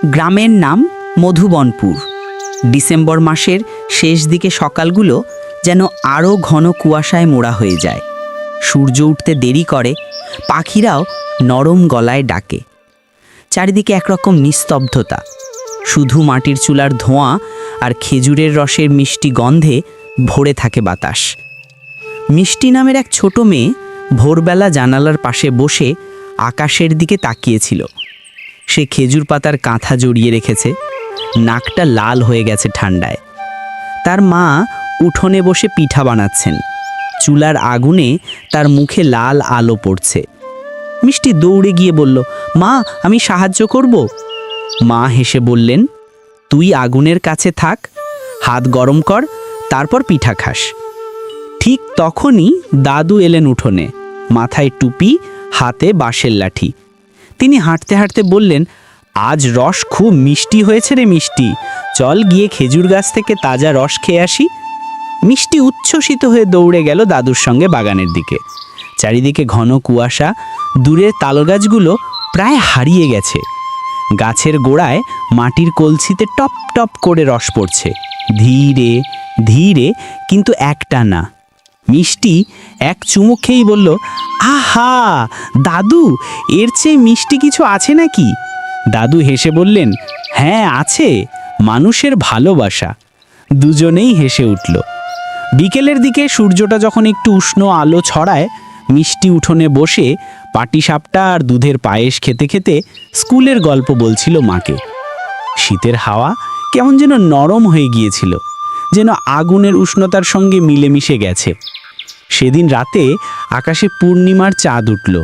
গ্রামের নাম মধুবনপুর। ডিসেম্বর মাসের শেষ দিকে সকালগুলো যেন আরও ঘন কুয়াশায় মোড়া হয়ে যায়। সূর্য উঠতে দেরি করে, পাখিরাও নরম গলায় ডাকে। চারিদিকে একরকম নিস্তব্ধতা, শুধু মাটির চুলার ধোঁয়া আর খেজুরের রসের মিষ্টি গন্ধে ভরে থাকে বাতাস। মিষ্টি নামের এক ছোট মেয়ে ভোরবেলা জানালার পাশে বসে আকাশের দিকে তাকিয়েছিল। সে খেজুর পাতার কাঁথা জড়িয়ে রেখেছে, নাকটা লাল হয়ে গেছে ঠান্ডায়। তার মা উঠোনে বসে পিঠা বানাচ্ছেন, চুলার আগুনে তার মুখে লাল আলো পড়ছে। মিষ্টি দৌড়ে গিয়ে বলল, মা, আমি সাহায্য করব। মা হেসে বললেন, তুই আগুনের কাছে থাক, হাত গরম কর, তারপর পিঠা খাস। ঠিক তখনই দাদু এলেন উঠোনে, মাথায় টুপি, হাতে বাঁশের লাঠি। তিনি হাঁটতে হাঁটতে বললেন, আজ রস খুব মিষ্টি হয়েছে রে মিষ্টি, চল গিয়ে খেজুর গাছ থেকে তাজা রস খেয়ে আসি। মিষ্টি উচ্ছ্বসিত হয়ে দৌড়ে গেল দাদুর সঙ্গে বাগানের দিকে। চারিদিকে ঘন কুয়াশা, দূরের তালগাছগুলো প্রায় হারিয়ে গেছে। গাছের গোড়ায় মাটির কলসিতে টপ টপ করে রস পড়ছে, ধীরে ধীরে, কিন্তু একটা না। মিষ্টি এক চুমুক খেয়েই বলল, আহা দাদু, এর চেয়ে মিষ্টি কিছু আছে নাকি? দাদু হেসে বললেন, হ্যাঁ আছে, মানুষের ভালোবাসা। দুজনেই হেসে উঠল। বিকেলের দিকে সূর্যটা যখন একটু উষ্ণ আলো ছড়ায়, মিষ্টি উঠোনে বসে পাটিসাপটা আর দুধের পায়েস খেতে খেতে স্কুলের গল্প বলছিল মাকে। শীতের হাওয়া কেমন যেন নরম হয়ে গিয়েছিল, যেন আগুনের উষ্ণতার সঙ্গে মিলেমিশে গেছে। সেদিন রাতে আকাশে পূর্ণিমার চাঁদ উঠল,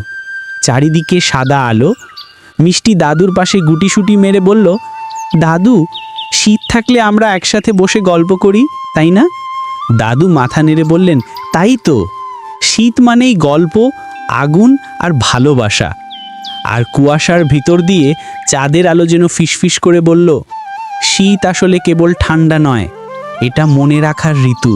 চারিদিকে সাদা আলো। মিষ্টি দাদুর পাশে গুটিসুটি মেরে বলল, দাদু, শীত থাকলে আমরা একসাথে বসে গল্প করি, তাই না? দাদু মাথা নেড়ে বললেন, তাই তো, শীত মানেই গল্প, আগুন আর ভালোবাসা। আর কুয়াশার ভিতর দিয়ে চাঁদের আলো যেন ফিসফিস করে বলল, শীত আসলে কেবল ঠান্ডা নয়, এটা মনে রাখার ঋতু।